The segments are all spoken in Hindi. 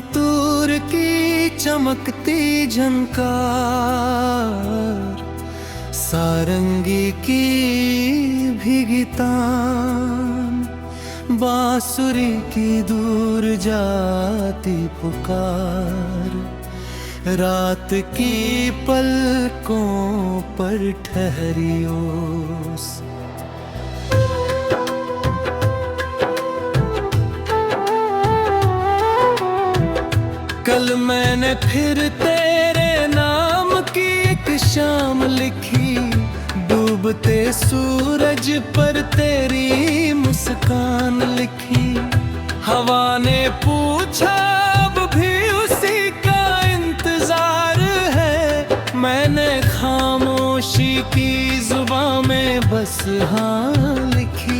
संतूर की चमकती झनकार, सारंगी की भीगी तान, बांसुरी की दूर जाती पुकार, रात की पलकों पर ठहरी ओस। कल मैंने फिर तेरे नाम की एक शाम लिखी, डूबते सूरज पर तेरी मुस्कान लिखी। हवा ने पूछा अब भी उसी का इंतजार है, मैंने खामोशी की जुबां में बस हाँ लिखी।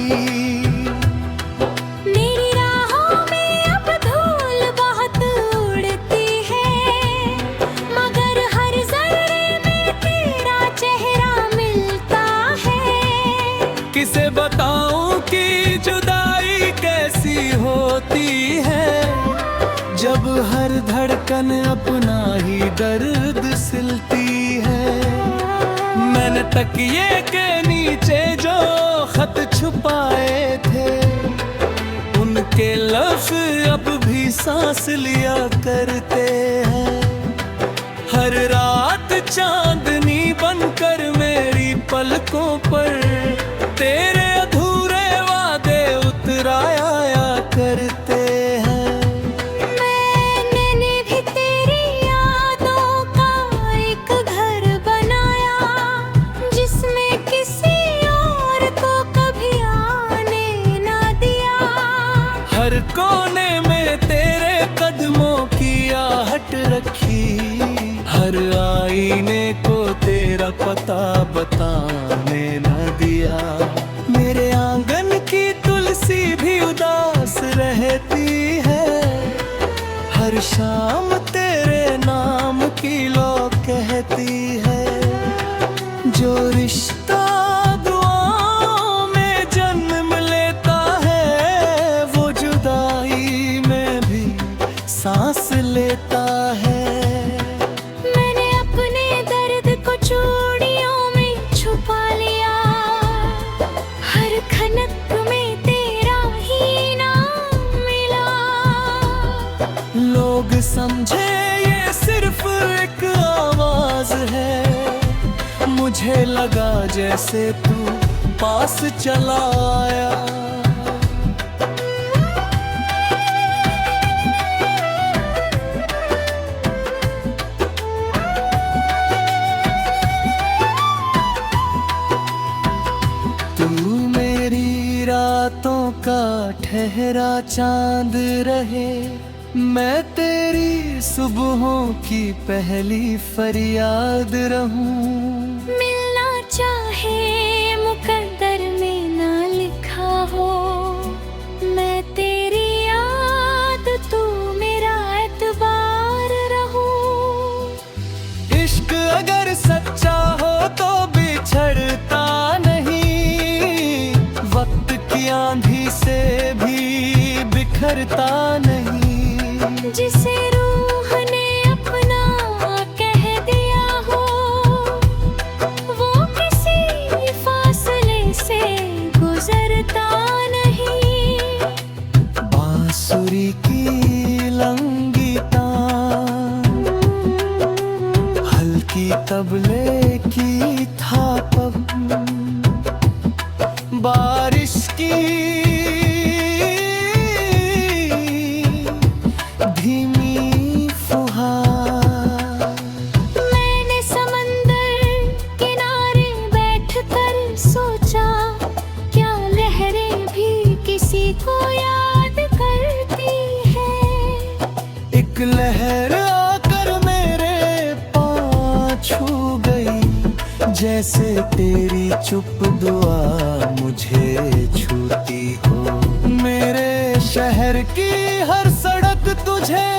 किसे बताऊं कि जुदाई कैसी होती है, जब हर धड़कन अपना ही दर्द सिलती है। मैंने तकिए के नीचे जो खत छुपाए थे, उनके लफ्ज़ अब भी सांस लिया करते हैं। हर रात चांदनी बनकर मेरी पलकों पर तेरे अधूरे वादे उतराया करते हैं। मैंने भी तेरी यादों का एक घर बनाया, जिसमें किसी और को कभी आने ना दिया। हर कोने में तेरे कदमों की आहट रखी, हर आईने को तेरा पता बताने न दिया। मेरे आंगन की तुलसी भी उदास रहती है, हर शाम तेरे नाम की लो कहती है। जो रिश्ता दुआओं में जन्म लेता है, वो जुदाई में भी सांस लेता है। लोग समझे ये सिर्फ एक आवाज है, मुझे लगा जैसे तू पास चला आया। तू मेरी रातों का ठहरा चांद रहे, मैं तेरी सुबहों की पहली फरियाद रहूं। मिलना चाहे मुकद्दर में ना लिखा हो, मैं तेरी याद तू मेरा एतबार रहूं। इश्क अगर सच्चा हो तो बिछड़ता नहीं, वक्त की आंधी से भी बिखरता नहीं। जिसे रूह ने अपना कह दिया हो, वो किसी फासले से गुजरता नहीं। बांसुरी की लंगी तान, हल्की तबले की थाप, बारिश की धीमी फुहार। मैंने समंदर किनारे बैठकर सोचा, क्या लहरें भी किसी को याद करती है। एक लहर आकर मेरे पाँव छू गई, जैसे तेरी चुप दुआ मुझे छूती हो। मेरे शहर की हर सड़क तुझे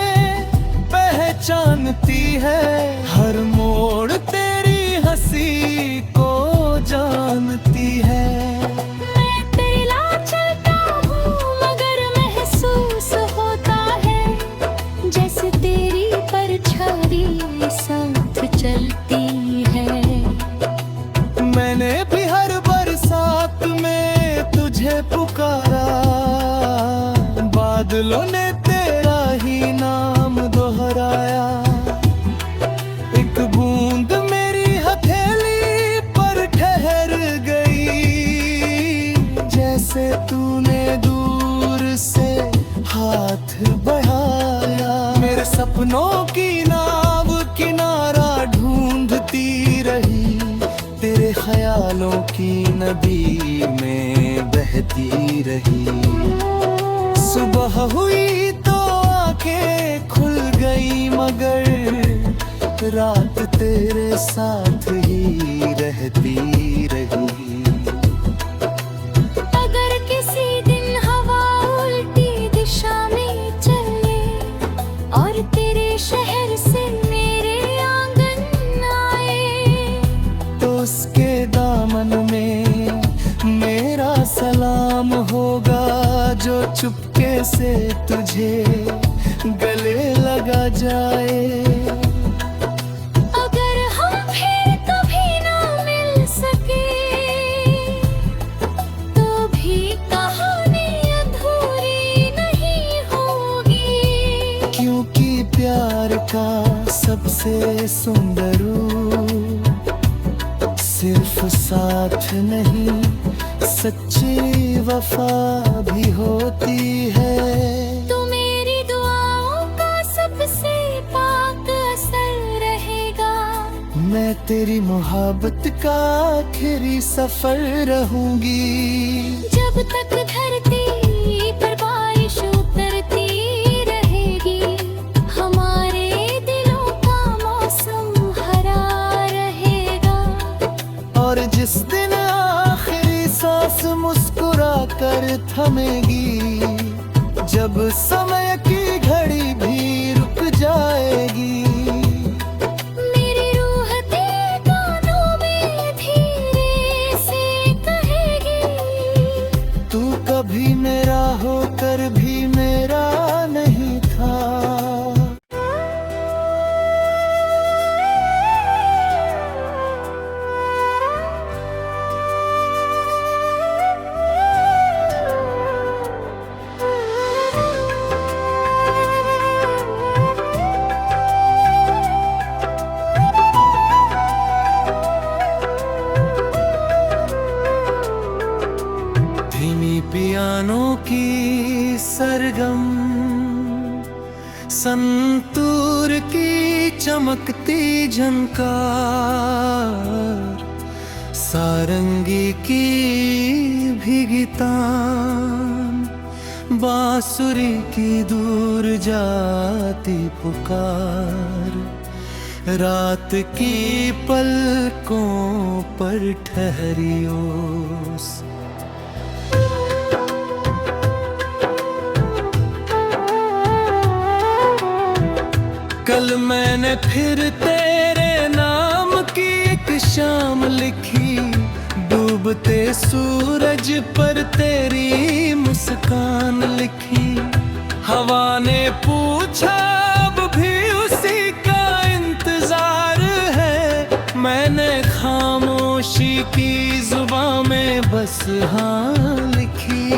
पहचानती है, हर मोड़ तेरी हंसी को जानती है। मैं तेरा चलता हूँ मगर महसूस होता है, जैसे सपनों की नाव किनारा ढूंढती रही, तेरे ख्यालों की नदी में बहती रही। सुबह हुई तो आंखें खुल गई, मगर रात तेरे साथ ही रहती रही। अगर किसी दिन हवा उल्टी दिशा में चले और तेरे शहर से मेरे आंगन आए, तो उसके दामन में मेरा सलाम होगा, जो चुपके से तुझे गले लगा जाए। अगर हम फिर कभी ना मिल सके तो भी कहानी अधूरी नहीं होगी, क्योंकि प्यार का सबसे सुंदर रूप सिर्फ साथ नहीं, सच्ची वफा भी होती है। तो मेरी दुआओं का सबसे पाक असर रहेगा, मैं तेरी मोहब्बत का आखिरी सफर रहूंगी। जब तक धरती पर बारिश उतरती रहेगी, हमारे दिलों का मौसम हरा रहेगा। और जिस दिन आखिरी सांस मुस्कुरा कर थमेगी, जब समय की घड़ी भी रुक जाएगी, मेरी रूह तेरे कानों में धीरे से कहेगी, तू कभी मेरा होकर भी मेरा नहीं था। धीमी पियानो की सरगम, संतूर की चमकती झनकार, सारंगी की भीगी तान, बांसुरी की दूर जाती पुकार, रात की पलकों पर ठहरी ओस। कल मैंने फिर तेरे नाम की एक शाम लिखी, डूबते सूरज पर तेरी मुस्कान लिखी। हवा ने पूछा अब भी उसी का इंतजार है, मैंने खामोशी की जुबां में बस हाँ लिखी।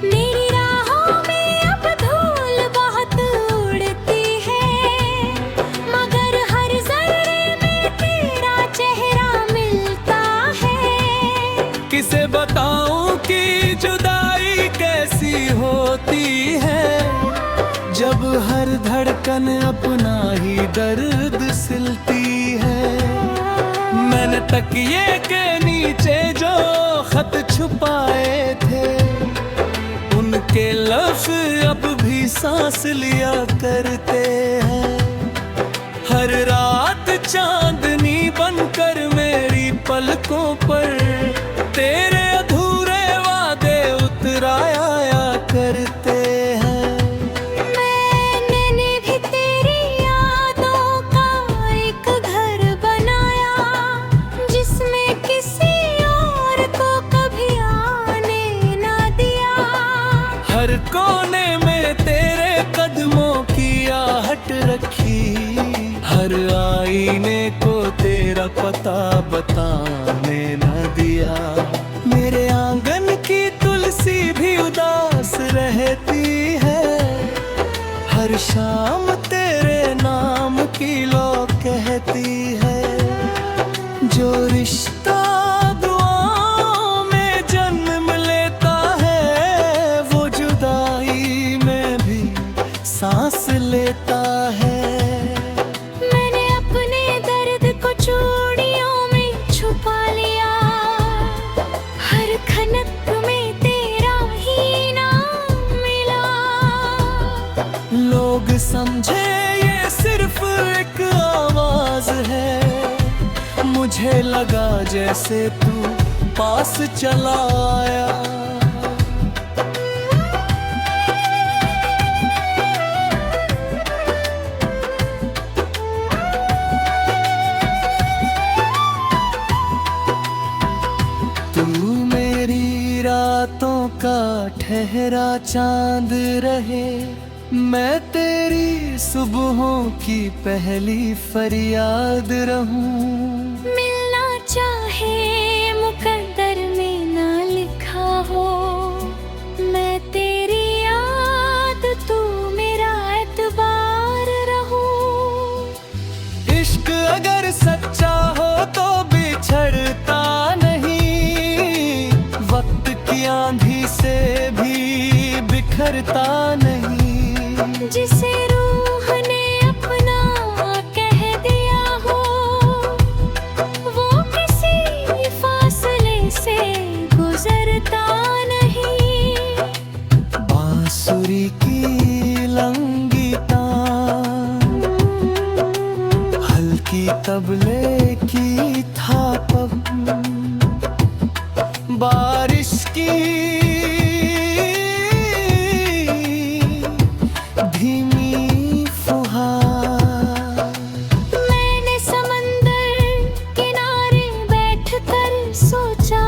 मेरी राहों में अब धूल बहुत उड़ती है, मगर हर जर्रे में तेरा चेहरा मिलता है। किसे बताऊं कि जुदाई कैसी होती है, जब हर धड़कन अपना ही दर्द सिलती है। मैंने तकिए के नीचे जो खत छुपाए थे, उनके लफ्ज़ अब भी सांस लिया करते हैं। हर रात चांदनी बनकर मेरी पलकों पर तेरे अधूरे वादे उतराया करते हैं। मैंने भी तेरी यादों का एक घर बनाया, जिसमें किसी और को कभी आने ना दिया। हर कोने में तेरे कदमों की आहट रखी, हर आईने को तेरा पता बताने न दिया। मेरे आंगन की तुलसी भी उदास रहती है, हर शाम तेरे नाम की लो कहती है। जो रिश्ता दुआओं में जन्म लेता है, वो जुदाई में भी सांस सांस लेता है। मैंने अपने दर्द को चूड़ियों में छुपा लिया, हर खनक में तेरा ही नाम मिला। लोग समझे ये सिर्फ एक आवाज है, मुझे लगा जैसे तू पास चला आया। तू मेरी रातों का ठहरा चांद रहे, मैं तेरी सुबहों की पहली फरियाद रहूं। मिलना चाहे मुकद्दर में ना लिखा हो, मैं तेरी याद तू मेरा एतबार रहूं। इश्क अगर सच्चा हो तो बिछड़ता नहीं, वक्त की आंधी से भी बिखरता नहीं। जिसे रूह ने अपना कह दिया हो, वो किसी फासले से गुजरता नहीं। बांसुरी की लंगी तान, हल्की तबले की थापक, बारिश की धीमी फुहार। मैंने समंदर किनारे बैठकर सोचा,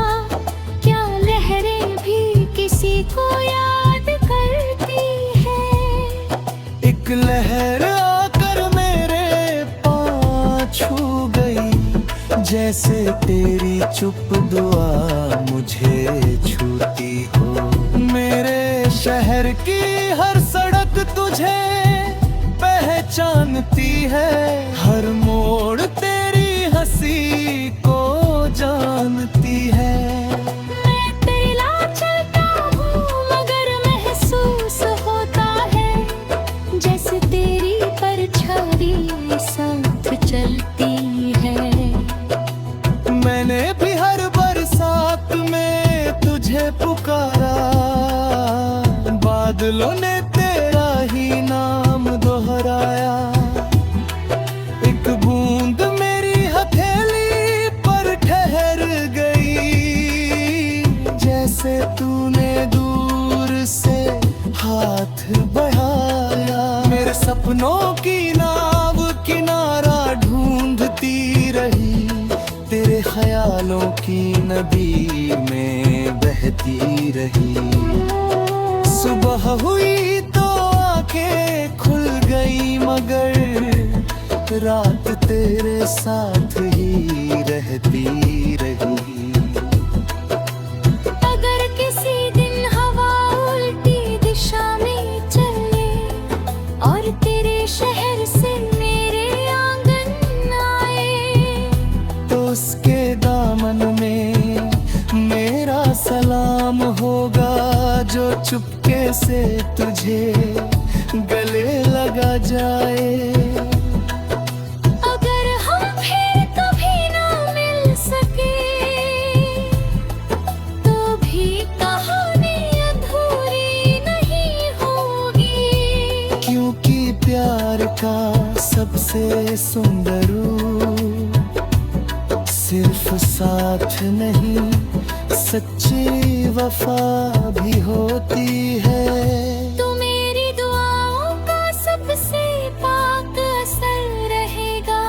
क्या लहरें भी किसी को याद करती है। एक लहर आकर मेरे पाँव छू गई, जैसे तेरी चुप दुआ मुझे छूती हो। मेरे शहर की हर सड़क तुझे पहचानती है, हर मोड़ तेरी हंसी को जानती है। मैं तेरा चलता हूँ मगर महसूस होता है, जैसे तेरी परछाई साथ चलती है। मैंने भी हर बरसात में तुझे पुकारा, बादलों ने तेरा ही नाम दोहराया। एक बूंद मेरी हथेली पर ठहर गई, जैसे तूने दूर से हाथ बढ़ाया। मेरे सपनों की नाव किनारा ढूंढती रही, तेरे ख्यालों की नदी में बहती रही। सुबह हुई तो आंखें खुल गई, मगर रात तेरे साथ ही रहती रही। अगर किसी दिन हवा उल्टी दिशा में चले और तेरे शहर से मेरे आंगन आए, तो उसके दामन में मेरा सलाम होगा, जो चुपके से तुझे गले लगा जाए। अगर हम फिर कभी ना मिल सके, तो भी कहानी अधूरी नहीं होगी। क्योंकि प्यार का सबसे सुंदर रूप सिर्फ साथ नहीं, सच्ची वफा भी होती है। तो मेरी दुआओं का सबसे पाक असर रहेगा,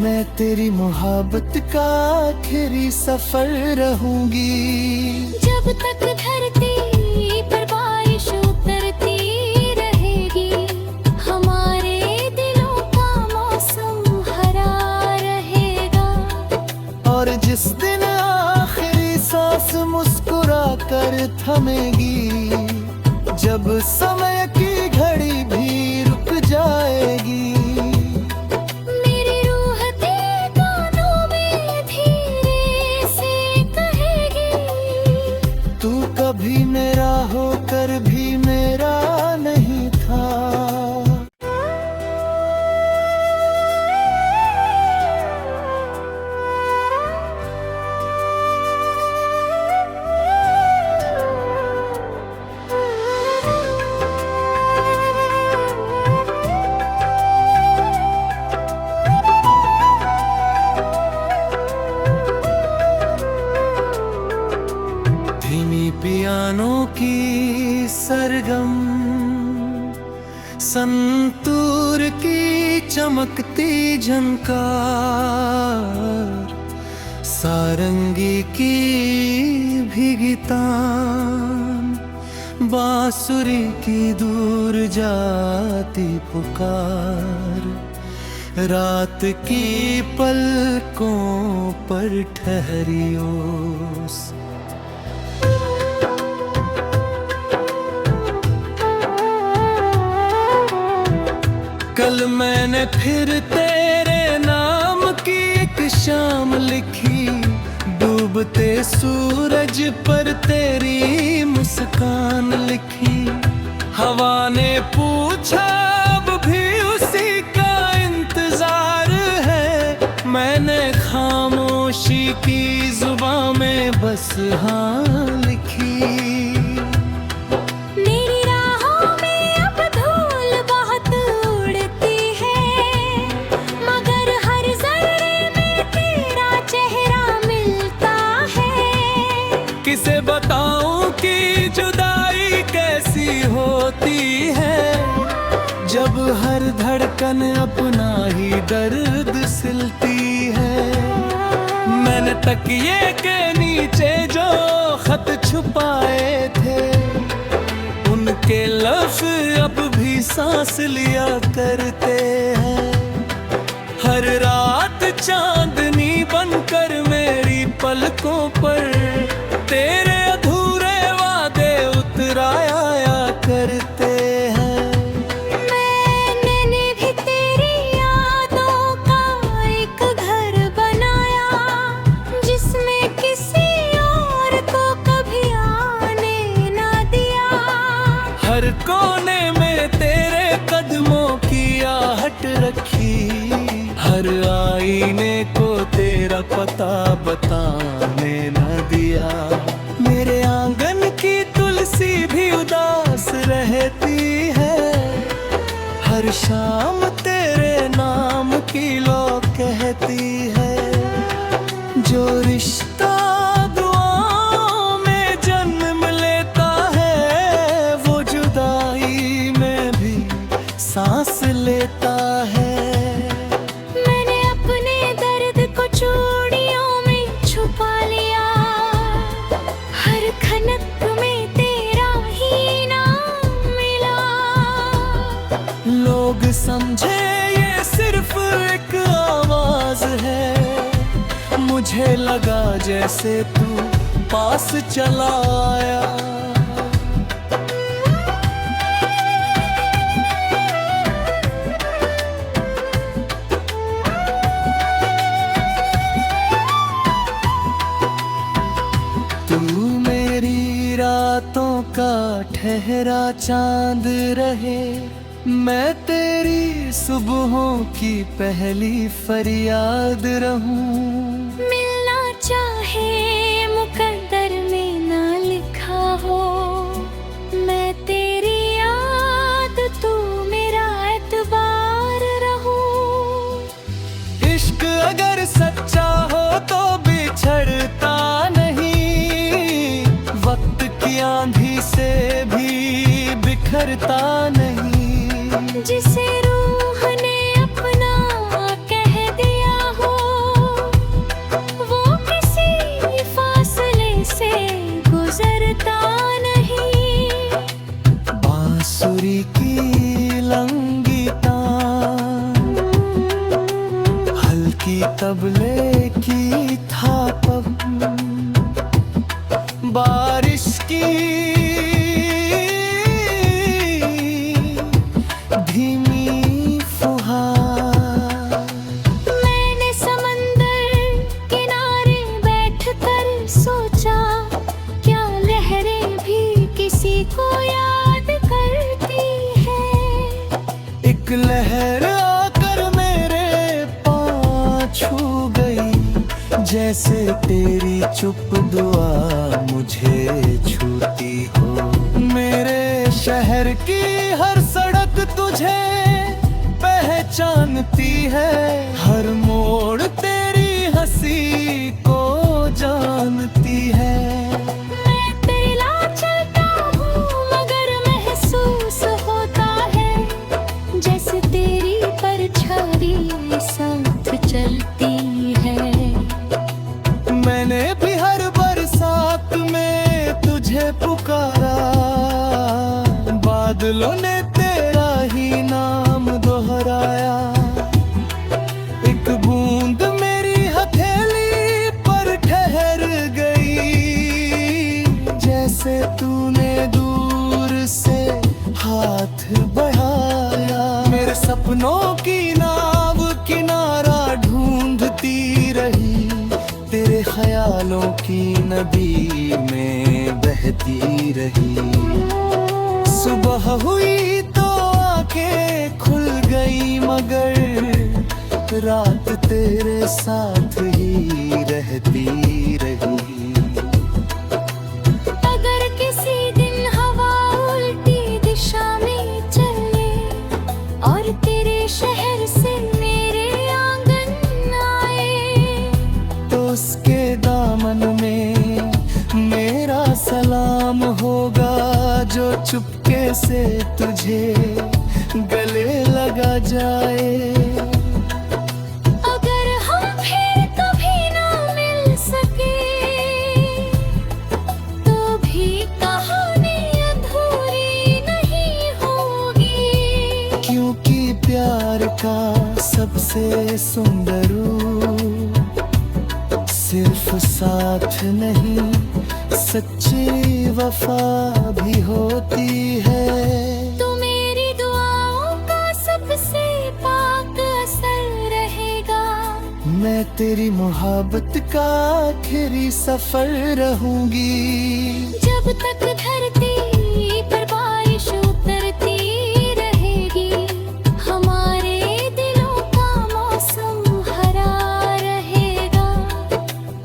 मैं तेरी मोहब्बत का आखिरी सफर रहूंगी। जब तक धरती पर बारिश उतरती रहेगी, हमारे दिलों का मौसम हरा रहेगा। और जिस दिन आखिरी सांस मुस्कुरा कर थमेगी, जब समय की घड़ी भी रुक जाएगी, मेरी रूह तेरे कानों में धीरे से कहेगी, तू कभी मेरा होकर भी मेरा नहीं था। संतूर की चमकती झनकार, सारंगी की भीगी तान, बांसुरी की दूर जाती पुकार, रात की पलकों पर ठहरी ओस। कल मैंने फिर तेरे नाम की एक शाम लिखी, डूबते सूरज पर तेरी मुस्कान लिखी। हवा ने पूछा अब भी उसी का इंतजार है, मैंने खामोशी की जुबां में बस हाँ लिखी। किसे बताऊं कि जुदाई कैसी होती है, जब हर धड़कन अपना ही दर्द सिलती है। मैंने तकिए के नीचे जो खत छुपाए थे, उनके लफ्ज़ अब भी सांस लिया करते हैं। हर रात चांदनी बनकर मेरी पलकों पर तेरे अधूरे वादे उतराया करते हैं। मैंने भी तेरी यादों का एक घर बनाया, जिसमें किसी और को कभी आने ना दिया। हर कोने में तेरे कदमों की आहट रखी, हर आईने को तेरा पता बताने न दिया। मेरे आंगन की तुलसी भी उदास रहती है, हर शाम तेरे नाम की लो कहती है। जो रिश्ता दुआओं में जन्म लेता है, वो जुदाई में भी सांस लेता है। लोग समझे ये सिर्फ एक आवाज है, मुझे लगा जैसे तू पास चला आया। तू मेरी रातों का ठहरा चांद रहे, मैं तेरी सुबहों की पहली फरियाद रहूं। मिलना चाहे मुकद्दर में ना लिखा हो, मैं तेरी याद तू मेरा एतबार रहूं। इश्क अगर सच्चा हो तो बिछड़ता नहीं, वक्त की आंधी से भी बिखरता नहीं। जिसे रूह ने अपना कह दिया हो, वो किसी फासले से गुजरता नहीं। बांसुरी की लंगी तान, हल्की तबले की थापक, बारिश की धीमी फुहार। मैंने समंदर किनारे बैठकर सोचा, क्या लहरें भी किसी को याद करती है। एक लहर आकर मेरे पाँव छू गई, जैसे तेरी चुप दुआ मुझे छूती हो। मेरे शहर की हर सड़क तुझे पहचानती है, हर मोड़ तेरी हंसी को जानती है। मैं तेरा चलता हूँ मगर महसूस होता है, दिलों ने तेरा ही नाम दोहराया। एक बूंद मेरी हथेली पर ठहर गई, जैसे तूने दूर से हाथ बढ़ाया। मेरे सपनों की नाव किनारा ढूंढती रही, तेरे ख्यालों की नदी में बहती रही। सुबह हुई तो आंखें खुल गई, मगर रात तेरे साथ ही रहती रही। अगर किसी दिन हवा उल्टी दिशा में चले और तेरे शहर से मेरे आंगन आए, तो उसके दामन में मेरा सलाम होगा, जो चुपके से तुझे गले लगा जाए। अगर हम फिर कभी ना मिल सके तो भी कहानी अधूरी नहीं होगी, क्योंकि प्यार का सबसे सुंदर रूप सिर्फ साथ नहीं, सच्ची वफा भी होती है। तो मेरी दुआओं का सबसे पाक असर रहेगा। मैं तेरी मोहब्बत का आखिरी सफर रहूंगी। जब तक धरती पर बारिश उतरती रहेगी, हमारे दिलों का मौसम हरा रहेगा।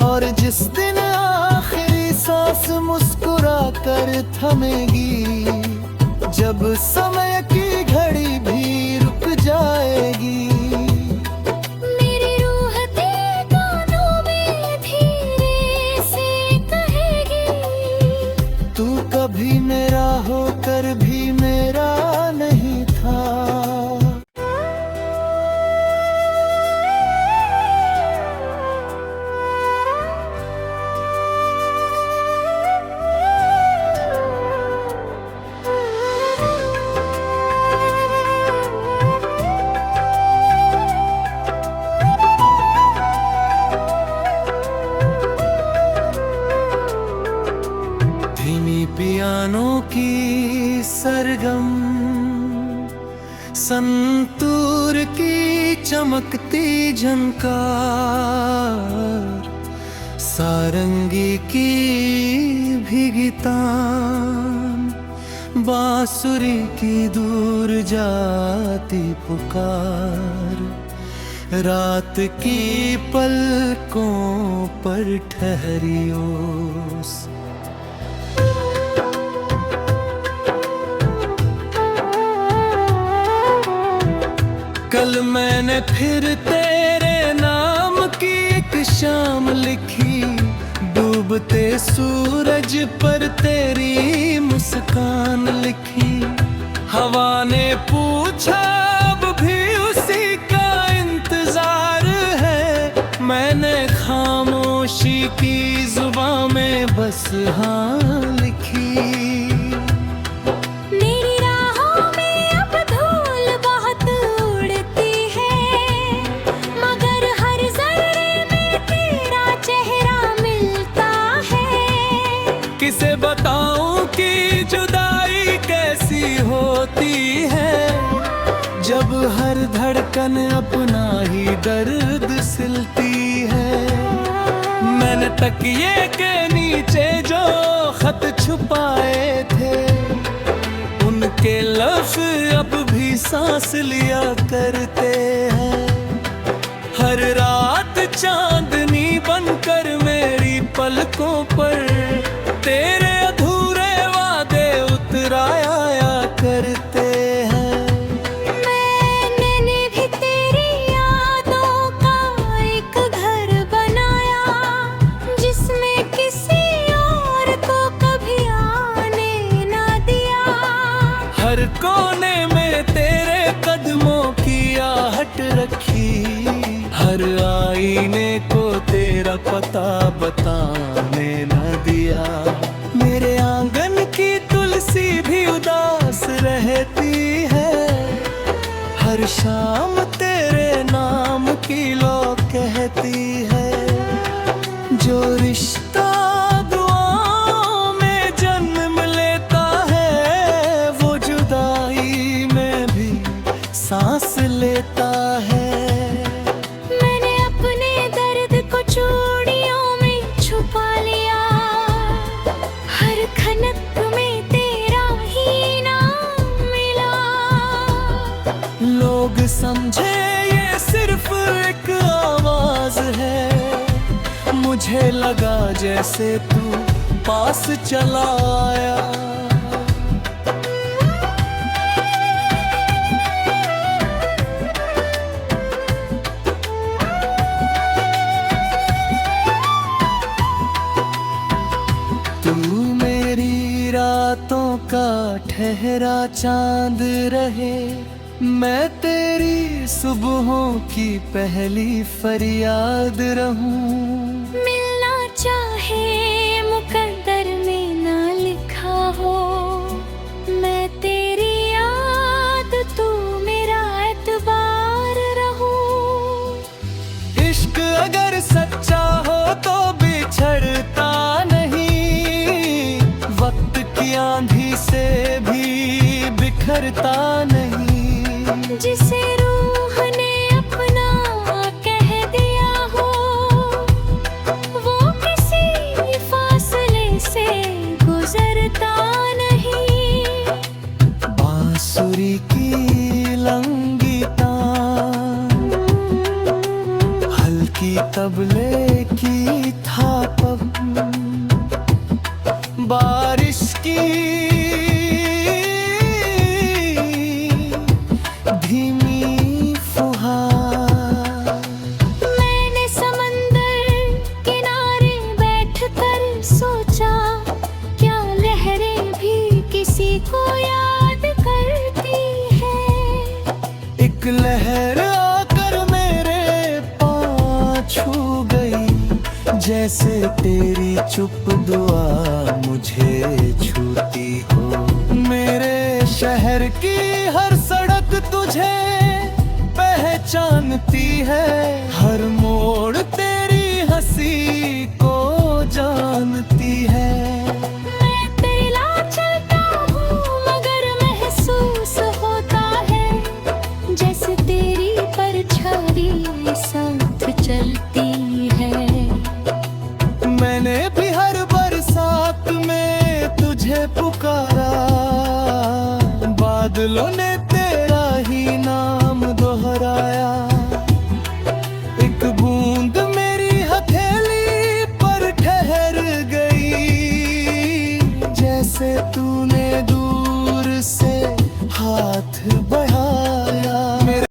और जिस दिन आखिरी सांस मुस्कुरा कर थमेगी, जब समय की घड़ी भी रुक जाएगी, मेरी रूह तेरे कानों में धीरे से कहेगी, तू कभी मेरा होकर भी मेरा नहीं था। धीमी पियानो की सरगम, संतूर की चमकती झनकार, सारंगी की भीगी तान, बांसुरी की दूर जाती पुकार, रात की पलकों पर ठहरी ओस। कल मैंने फिर तेरे नाम की एक शाम लिखी, डूबते सूरज पर तेरी मुस्कान लिखी। हवा ने पूछा अब भी उसी का इंतजार है, मैंने खामोशी की जुबान में बस हाँ लिखी। किसे बताऊं कि जुदाई कैसी होती है, जब हर धड़कन अपना ही दर्द सिलती है। मैंने तकिए के नीचे जो खत छुपाए थे, उनके लफ्ज़ अब भी सांस लिया करते हैं। हर रात चांदनी बनकर मेरी पलकों पर तेरे अधूरे वादे उतराया करते हैं। मैंने भी तेरी यादों का एक घर बनाया, जिसमें किसी और को कभी आने ना दिया। हर कोने में तेरे कदमों की आहट रखी, हर आईने को तेरा पता बताने न दिया। मेरे आंगन की तुलसी भी उदास रहे हर शाम तेरे नाम की लो कहती है। जो रिश्ता दुआओं में जन्म लेता है, वो जुदाई में भी सांस लेता है। मैंने अपने दर्द को चूड़ियों में छुपा लिया, हर खनक में तेरा ही नाम मिला। लोग समझे ये सिर्फ एक आवाज है, मुझे लगा जैसे तू पास चला आया। तू मेरी रातों का ठहरा चांद रहे, मैं तेरी सुबहों की पहली फरियाद रहूं। मिलना चाहे मुकद्दर में ना लिखा हो, मैं तेरी याद तू मेरा एतबार रहूं। इश्क अगर सच्चा हो तो बिछड़ता नहीं, वक्त की आंधी से भी बिखरता नहीं। जिसे रूह ने अपना कह दिया हो, वो किसी फासले से गुजरता नहीं। बांसुरी की लंगी तान, हल्की तबले की थापक, बारिश की धीमी फुहार। मैंने समंदर किनारे बैठकर सोचा, क्या लहरें भी किसी को याद करती है। एक लहर आकर मेरे पाँव छू गई, जैसे तेरी चुप दुआ मुझे छूती हो। मेरे शहर की हर सड़क तुझे पहचानती है, हर मोड़ तेरी हंसी को जानती